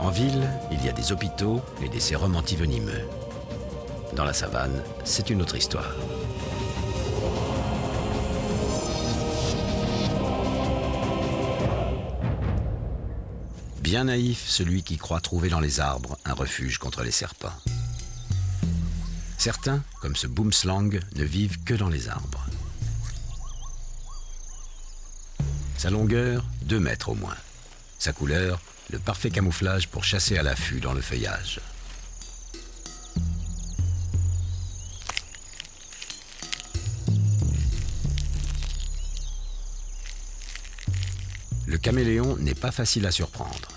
En ville, il y a des hôpitaux et des sérums antivenimeux. Dans la savane, c'est une autre histoire. Bien naïf, celui qui croit trouver dans les arbres un refuge contre les serpents. Certains, comme ce boomslang, ne vivent que dans les arbres. Sa longueur, 2 mètres au moins. Sa couleur, le parfait camouflage pour chasser à l'affût dans le feuillage. Le caméléon n'est pas facile à surprendre.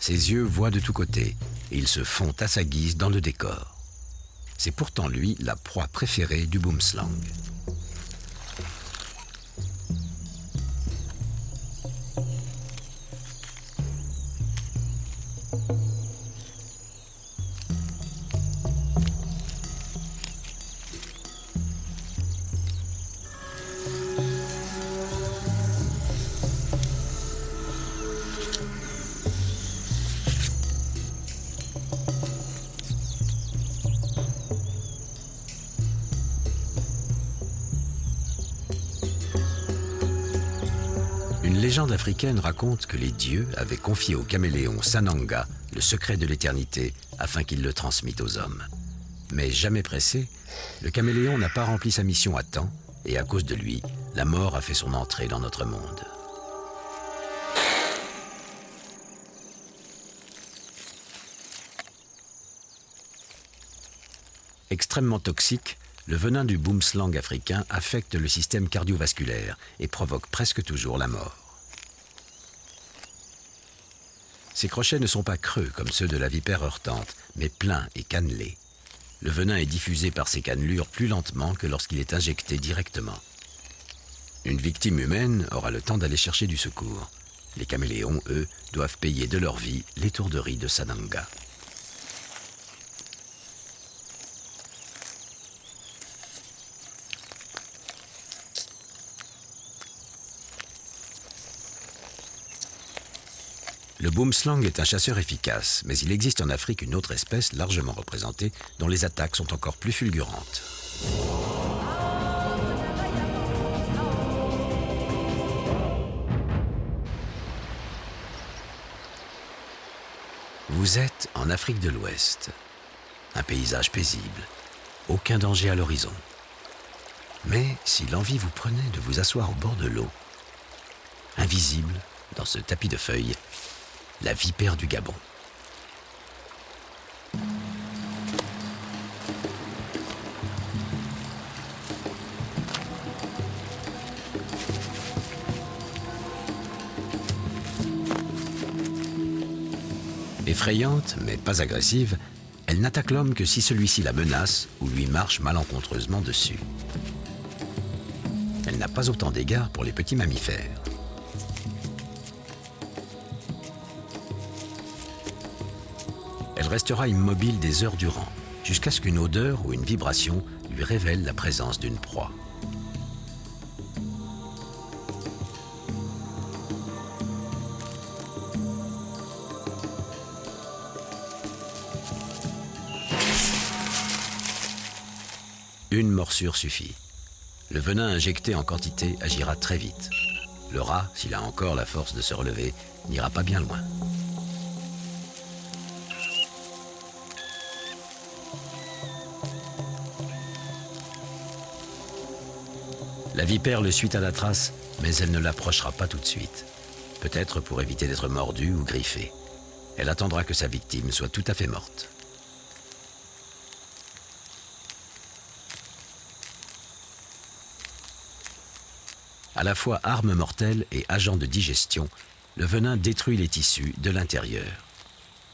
Ses yeux voient de tous côtés et ils se font à sa guise dans le décor. C'est pourtant lui la proie préférée du boomslang. Une légende africaine raconte que les dieux avaient confié au caméléon Sananga le secret de l'éternité afin qu'il le transmît aux hommes. Mais jamais pressé, le caméléon n'a pas rempli sa mission à temps et à cause de lui, la mort a fait son entrée dans notre monde. Extrêmement toxique, le venin du boomslang africain affecte le système cardiovasculaire et provoque presque toujours la mort. Ses crochets ne sont pas creux comme ceux de la vipère heurtante, mais pleins et cannelés. Le venin est diffusé par ces cannelures plus lentement que lorsqu'il est injecté directement. Une victime humaine aura le temps d'aller chercher du secours. Les caméléons, eux, doivent payer de leur vie l'étourderie de Sananga. Le boomslang est un chasseur efficace, mais il existe en Afrique une autre espèce largement représentée dont les attaques sont encore plus fulgurantes. Vous êtes en Afrique de l'Ouest. Un paysage paisible, aucun danger à l'horizon. Mais si l'envie vous prenait de vous asseoir au bord de l'eau, invisible dans ce tapis de feuilles, la vipère du Gabon. Effrayante, mais pas agressive, elle n'attaque l'homme que si celui-ci la menace ou lui marche malencontreusement dessus. Elle n'a pas autant d'égards pour les petits mammifères. Elle restera immobile des heures durant, jusqu'à ce qu'une odeur ou une vibration lui révèle la présence d'une proie. Une morsure suffit. Le venin injecté en quantité agira très vite. Le rat, s'il a encore la force de se relever, n'ira pas bien loin. La vipère le suit à la trace, mais elle ne l'approchera pas tout de suite. Peut-être pour éviter d'être mordue ou griffée. Elle attendra que sa victime soit tout à fait morte. À la fois arme mortelle et agent de digestion, le venin détruit les tissus de l'intérieur.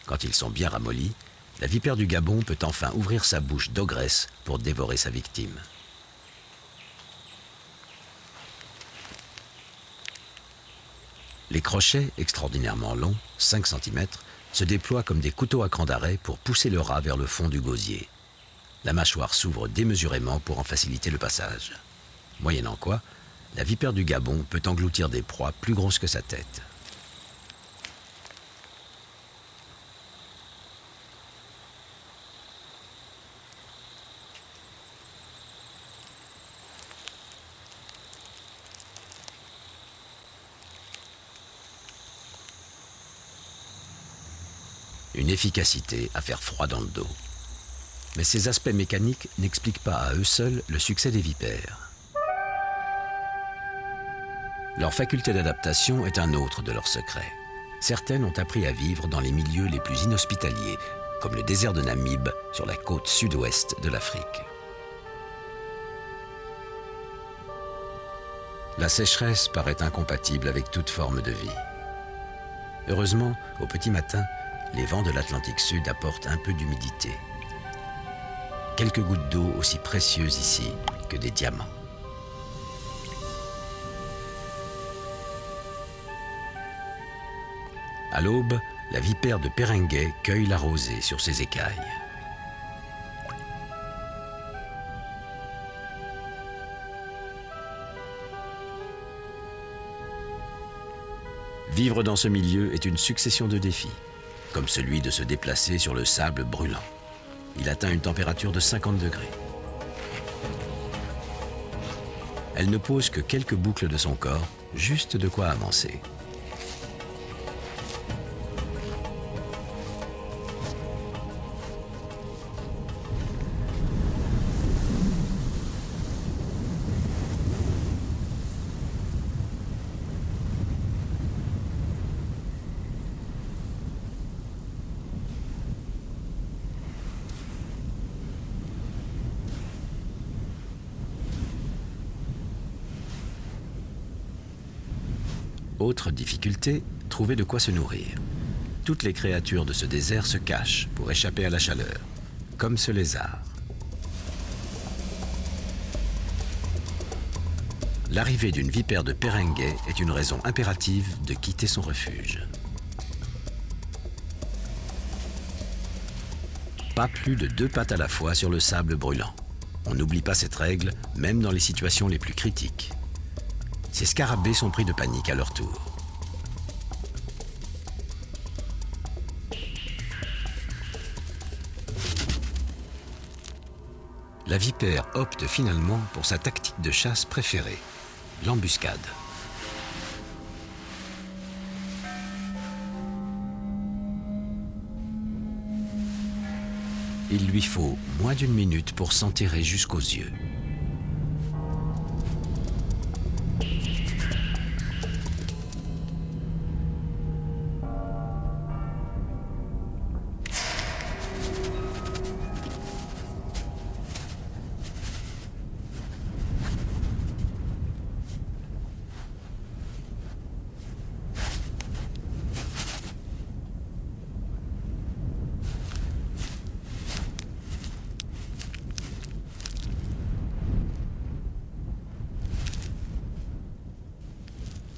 Quand ils sont bien ramollis, la vipère du Gabon peut enfin ouvrir sa bouche d'ogresse pour dévorer sa victime. Les crochets, extraordinairement longs, 5 cm, se déploient comme des couteaux à cran d'arrêt pour pousser le rat vers le fond du gosier. La mâchoire s'ouvre démesurément pour en faciliter le passage. Moyennant quoi, la vipère du Gabon peut engloutir des proies plus grosses que sa tête. Une efficacité à faire froid dans le dos. Mais ces aspects mécaniques n'expliquent pas à eux seuls le succès des vipères. Leur faculté d'adaptation est un autre de leurs secrets. Certaines ont appris à vivre dans les milieux les plus inhospitaliers, comme le désert de Namib sur la côte sud-ouest de l'Afrique. La sécheresse paraît incompatible avec toute forme de vie. Heureusement, au petit matin, les vents de l'Atlantique Sud apportent un peu d'humidité. Quelques gouttes d'eau aussi précieuses ici que des diamants. À l'aube, la vipère de Perengay cueille la rosée sur ses écailles. Vivre dans ce milieu est une succession de défis, comme celui de se déplacer sur le sable brûlant. Il atteint une température de 50 degrés. Elle ne pose que quelques boucles de son corps, juste de quoi avancer. Autre difficulté, trouver de quoi se nourrir. Toutes les créatures de ce désert se cachent pour échapper à la chaleur, comme ce lézard. L'arrivée d'une vipère de Perengay est une raison impérative de quitter son refuge. Pas plus de 2 pattes à la fois sur le sable brûlant. On n'oublie pas cette règle, même dans les situations les plus critiques. Ces scarabées sont pris de panique à leur tour. La vipère opte finalement pour sa tactique de chasse préférée, l'embuscade. Il lui faut moins d'1 minute pour s'enterrer jusqu'aux yeux.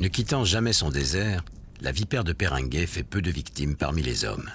Ne quittant jamais son désert, la vipère de Perengay fait peu de victimes parmi les hommes.